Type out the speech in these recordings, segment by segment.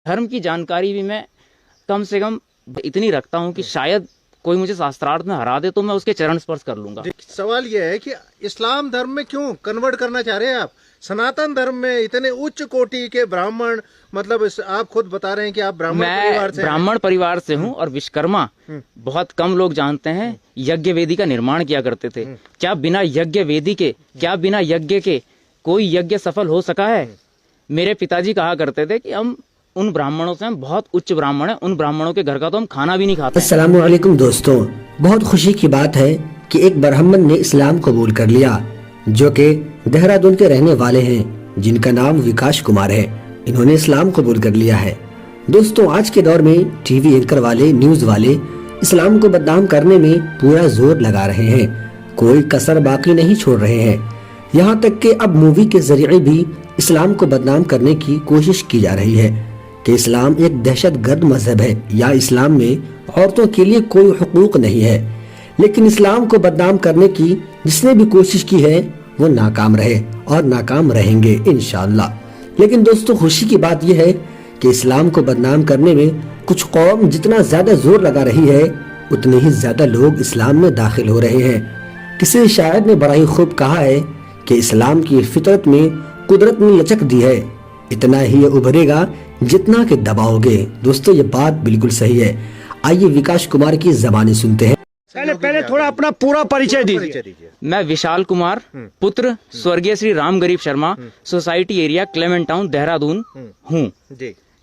धर्म की जानकारी भी मैं कम से कम इतनी रखता हूँ कि शायद कोई मुझे शास्त्रार्थ में हरा दे तो मैं उसके चरण स्पर्श कर लूंगा। सवाल यह है कि इस्लाम धर्म में क्यों कन्वर्ट करना चाह रहे हैं आप? सनातन धर्म में इतने उच्च कोटि के ब्राह्मण, मतलब आप खुद बता रहे हैं कि आप ब्राह्मण परिवार से ब्राह्मण परिवार से हूँ और विश्वकर्मा बहुत कम लोग जानते हैं यज्ञ वेदी का निर्माण किया करते थे। क्या बिना यज्ञ वेदी के, क्या बिना यज्ञ के कोई यज्ञ सफल हो सका है? मेरे पिताजी कहा करते थे कि हम उन ब्राह्मणों से, हम बहुत उच्च ब्राह्मण हैं, उन ब्राह्मणों के घर का तो हम खाना भी नहीं खाते। अस्सलाम वालेकुम दोस्तों, बहुत खुशी की बात है कि एक ब्राह्मण ने इस्लाम कबूल कर लिया, जो कि देहरादून के रहने वाले हैं, जिनका नाम विकास कुमार है। इन्होंने इस्लाम कबूल कर लिया है। दोस्तों, आज के दौर में टीवी एंकर वाले, न्यूज वाले इस्लाम को बदनाम करने में पूरा जोर लगा रहे हैं, कोई कसर बाकी नहीं छोड़ रहे हैं। यहाँ तक कि अब मूवी के जरिए भी इस्लाम को बदनाम करने की कोशिश की जा रही है कि इस्लाम एक दहशतगर्द मजहब है या इस्लाम में औरतों के लिए कोई हुकूक नहीं है। लेकिन इस्लाम को बदनाम करने की जिसने भी कोशिश की है वो नाकाम रहे और नाकाम रहेंगे इंशाअल्लाह। लेकिन दोस्तों, खुशी की बात यह है कि इस्लाम को बदनाम करने में कुछ कौम जितना ज्यादा जोर लगा रही है, उतने ही ज्यादा लोग इस्लाम में दाखिल हो रहे हैं। किसी शायर ने बड़ा ही खूब कहा है कि इस्लाम की फितरत में कुदरत ने लचक दी है, इतना ही ये उभरेगा जितना के दबाओगे। दोस्तों, ये बात बिल्कुल सही है। आइए विकास कुमार की ज़बानी सुनते हैं। पहले थोड़ा अपना पूरा परिचय दीजिए। मैं विशाल कुमार, पुत्र स्वर्गीय श्री राम गरीब Sharma, society area Clement town Dehradun हूँ।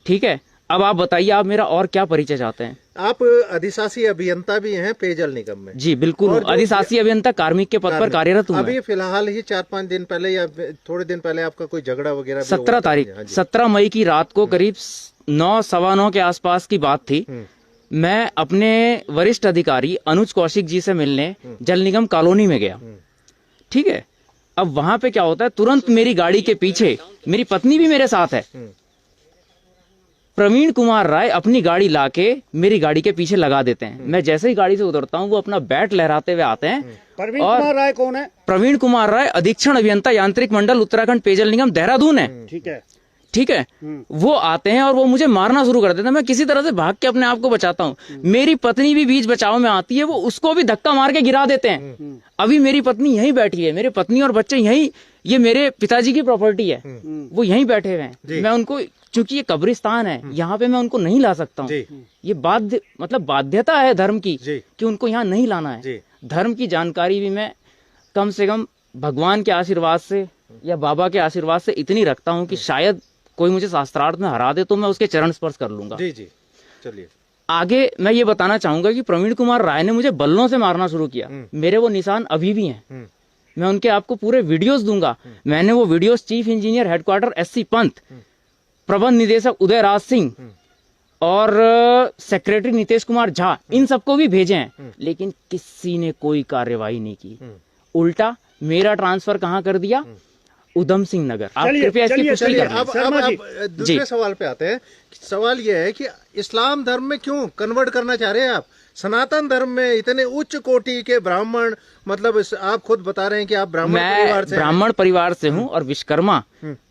ठीक है, अब आप बताइए, आप मेरा और क्या परिचय चाहते हैं? आप अधिशासी अभियंता भी हैं पेयजल निगम में? जी बिल्कुल, अधिशासी अभियंता कार्मिक के पद पर कार्यरत हूँ। अभी फिलहाल ही 4-5 दिन पहले या थोड़े दिन पहले आपका कोई झगड़ा वगैरह 17 तारीख 17 मई की रात को करीब 9, सवा 9 के आसपास की बात थी। मैं अपने वरिष्ठ अधिकारी अनुज कौशिक जी से मिलने जल निगम कॉलोनी में गया। ठीक है, अब वहां पे क्या होता है, तुरंत मेरी गाड़ी के पीछे, मेरी पत्नी भी मेरे साथ है, प्रवीण कुमार राय अपनी गाड़ी लाके मेरी गाड़ी के पीछे लगा देते हैं। मैं जैसे ही गाड़ी से उतरता हूँ, वो अपना बैट लहराते हुए आते हैं। प्रवीण कुमार राय कौन है? प्रवीण कुमार राय अधीक्षण अभियंता यांत्रिक मंडल उत्तराखंड पेयजल निगम देहरादून है। ठीक है, वो आते हैं और वो मुझे मारना शुरू कर देते हैं। मैं किसी तरह से भाग के अपने आप को बचाता हूँ। मेरी पत्नी भी बीच बचाव में आती है, वो उसको भी धक्का मार के गिरा देते हैं। अभी मेरी पत्नी यहीं बैठी है, मेरे पत्नी और बच्चे यहीं, ये मेरे पिताजी की प्रॉपर्टी है, वो यहीं बैठे हुए हैं। मैं उनको, चूंकि ये कब्रिस्तान है, यहाँ पे मैं उनको नहीं ला सकता हूँ। ये बाध्यता है धर्म की कि उनको यहाँ नहीं लाना है। धर्म की जानकारी भी मैं कम से कम भगवान के आशीर्वाद से या बाबा के आशीर्वाद से इतनी रखता हूँ कि शायद कोई मुझे शास्त्रार्थ में हरा दे तो मैं उसके चरण स्पर्श कर लूंगा। जी चलिए आगे मैं ये बताना चाहूंगा कि प्रवीण कुमार राय ने मुझे बल्लों से मारना शुरू किया। मेरे वो निशान अभी भी हैं। मैं उनके आपको पूरे वीडियोस दूंगा। मैंने वो videos chief engineer headquarter SC Pant, प्रबंध निदेशक उदय राज सिंह और सेक्रेटरी नितेश कुमार झा, इन सबको भी भेजे हैं, लेकिन किसी ने कोई कार्यवाही नहीं की। उल्टा मेरा ट्रांसफर कहाँ कर दिया? उधम सिंह नगर। आप कृपया इसकी पुष्टि करें। अब दूसरे सवाल पे आते हैं। सवाल यह है कि इस्लाम धर्म में क्यों कन्वर्ट करना चाह रहे हैं आप? सनातन धर्म में इतने उच्च कोटि के ब्राह्मण, मतलब आप खुद बता रहे हैं कि आप ब्राह्मण परिवार से हूँ और विश्वकर्मा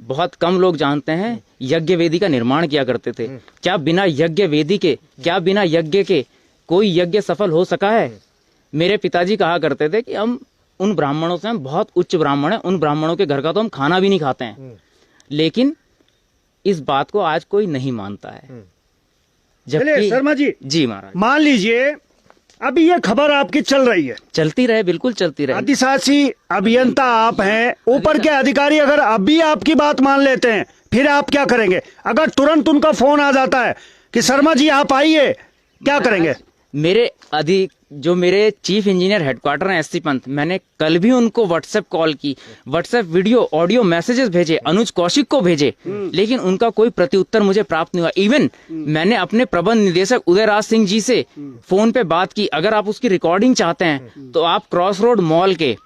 बहुत कम लोग जानते हैं यज्ञ वेदी का निर्माण किया करते थे। क्या बिना यज्ञ वेदी के, क्या बिना यज्ञ के कोई यज्ञ सफल हो सका है? मेरे पिताजी कहा करते थे कि हम उन ब्राह्मणों से, हम बहुत उच्च ब्राह्मण हैं, उन ब्राह्मणों के घर का तो हम खाना भी नहीं खाते हैं। लेकिन इस बात को आज कोई नहीं मानता है। जबकि शर्मा जी महाराज, मान लीजिए अभी ये खबर आपकी चल रही है, चलती रहे, बिल्कुल चलती रहे। अधिशासी अभियंता आप हैं, ऊपर के अधिकारी अगर अभी आपकी बात मान लेते हैं, फिर आप क्या करेंगे? अगर तुरंत उनका फोन आ जाता है कि शर्मा जी आप आइए, क्या करेंगे? जो मेरे चीफ इंजीनियर हेडक्वार्टर हैं SC पंत, मैंने कल भी उनको व्हाट्सएप कॉल की, व्हाट्सएप वीडियो ऑडियो मैसेजेस भेजे, अनुज कौशिक को भेजे, लेकिन उनका कोई प्रत्युत्तर मुझे प्राप्त नहीं हुआ। इवन मैंने अपने प्रबंध निदेशक उदय राज सिंह जी से फोन पे बात की। अगर आप उसकी रिकॉर्डिंग चाहते हैं तो आप क्रॉस रोड मॉल के,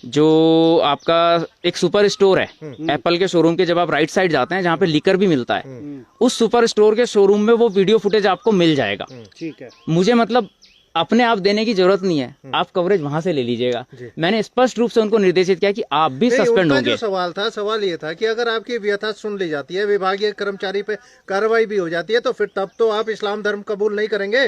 जो आपका एक सुपर स्टोर है एप्पल के शोरूम के, जब आप राइट साइड जाते हैं जहाँ पे लिकर भी मिलता है, उस सुपर स्टोर के शोरूम में वो वीडियो फुटेज आपको मिल जाएगा। ठीक है, मुझे मतलब अपने आप देने की जरूरत नहीं है, आप कवरेज वहां से ले लीजिएगा। मैंने स्पष्ट रूप से उनको निर्देशित किया कि आप भी नहीं, सस्पेंड उनका होंगे। जो सवाल ये था कि अगर आपकी व्यथा सुन ली जाती है, विभागीय कर्मचारी पे कार्रवाई भी हो जाती है, तो फिर तब तो आप इस्लाम धर्म कबूल नहीं करेंगे।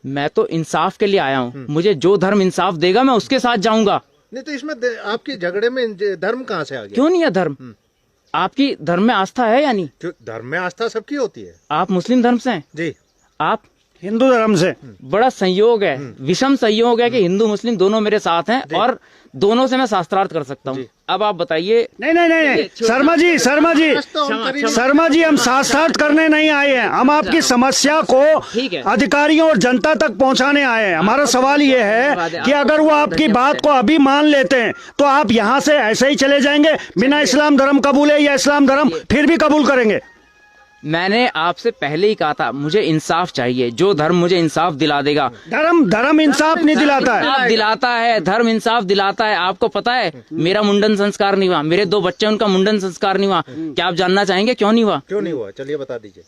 मैं तो इंसाफ के लिए आया हूँ, मुझे जो धर्म इंसाफ देगा मैं उसके साथ जाऊंगा। नहीं तो इसमें आपकी झगड़े में धर्म कहाँ से आ गया? क्यों नहीं है धर्म? आपकी धर्म में आस्था है या नहीं? जो धर्म में आस्था सबकी होती है। आप मुस्लिम धर्म से हैं, जी, आप हिंदू धर्म से। बड़ा संयोग है, विषम संयोग है कि हिंदू मुस्लिम दोनों मेरे साथ हैं और दोनों से मैं शास्त्रार्थ कर सकता हूँ। अब आप बताइए। नहीं, शर्मा जी शर्मा जी, हम शास्त्रार्थ करने नहीं आए हैं, हम आपकी समस्या को ठीक है। अधिकारियों और जनता तक पहुंचाने आए हैं। हमारा सवाल ये है कि अगर वो आपकी बात को अभी मान लेते हैं तो आप यहाँ से ऐसे ही चले जाएंगे बिना इस्लाम धर्म कबूल है, या इस्लाम धर्म फिर भी कबूल करेंगे? मैंने आपसे पहले ही कहा था मुझे इंसाफ चाहिए, जो धर्म मुझे इंसाफ दिला देगा। धर्म इंसाफ नहीं दिलाता है। इंसाफ दिलाता है, धर्म इंसाफ दिलाता है। आपको पता है मेरा मुंडन संस्कार नहीं हुआ, मेरे 2 बच्चे उनका मुंडन संस्कार नहीं हुआ। क्या आप जानना चाहेंगे क्यों नहीं हुआ? क्यों नहीं हुआ, चलिए बता दीजिए।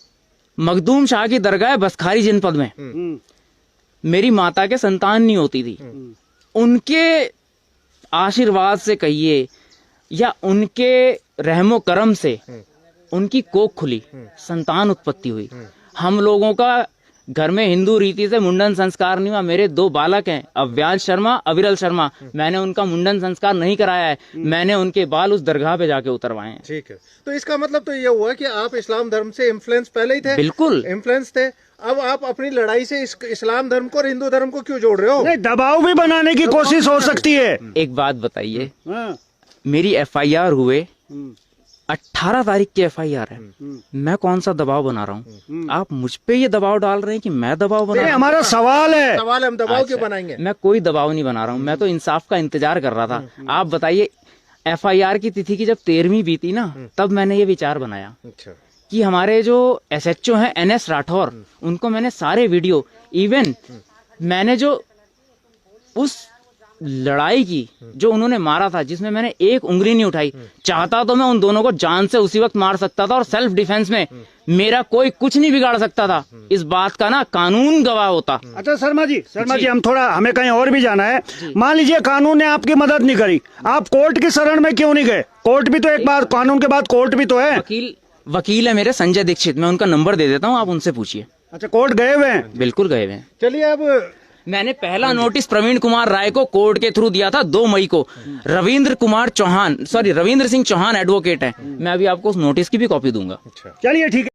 मखदूम शाह की दरगाह है बसखारी जनपद में, मेरी माता के संतान नहीं होती थी। उनके आशीर्वाद से कहिए या उनके रहमो करम से उनकी कोख खुली, संतान उत्पत्ति हुई। हम लोगों का घर में हिंदू रीति से मुंडन संस्कार नहीं हुआ। मेरे 2 बालक हैं, अव्यांश शर्मा, अविरल शर्मा। मैंने उनका मुंडन संस्कार नहीं कराया है, मैंने उनके बाल उस दरगाह पे जाके उतरवाए हैं। ठीक है, तो इसका मतलब तो ये हुआ कि आप इस्लाम धर्म से इन्फ्लुएंस पहले ही थे। बिल्कुल इन्फ्लुएंस थे। अब आप अपनी लड़ाई से इस्लाम धर्म को और हिंदू धर्म को क्यों जोड़ रहे हो? नहीं, दबाव भी बनाने की कोशिश हो सकती है। एक बात बताइए, हाँ। मेरी FIR हुए 18 तारीख की FIR है, मैं कौन सा दबाव बना रहा हूँ? आप मुझ पे ये दबाव डाल रहे हैं कि मैं दबाव बना रहा हूँ? हमारा सवाल है। सवाल हम दबाव क्यों बनाएंगे? मैं कोई दबाव नहीं बना रहा हूँ, मैं तो इंसाफ का इंतजार कर रहा था। आप बताइए, FIR की तिथि की जब 13वीं बीती ना, तब मैंने ये विचार बनाया अच्छा, कि हमारे जो SHO हैं NS राठौर, उनको मैंने सारे वीडियो, इवन मैंने जो उस लड़ाई की जो उन्होंने मारा था, जिसमें मैंने एक उंगली नहीं उठाई, चाहता तो मैं उन दोनों को जान से उसी वक्त मार सकता था और सेल्फ डिफेंस में मेरा कोई कुछ नहीं बिगाड़ सकता था। इस बात का ना कानून गवाह होता। अच्छा शर्मा जी, हम थोड़ा, हमें कहीं और भी जाना है। मान लीजिए कानून ने आपकी मदद नहीं करी, आप कोर्ट की शरण में क्यों नहीं गए? कोर्ट भी तो एक बार, कानून के बाद कोर्ट भी तो है। वकील है मेरे संजय दीक्षित, मैं उनका नंबर दे देता हूँ, आप उनसे पूछिए। अच्छा, कोर्ट गए हुए हैं? बिल्कुल गए हुए हैं। चलिए अब मैंने पहला नोटिस प्रवीण कुमार राय को कोर्ट के थ्रू दिया था 2 मई को। रविंद्र सिंह चौहान एडवोकेट है, मैं अभी आपको उस नोटिस की भी कॉपी दूंगा। अच्छा, चलिए ठीक है।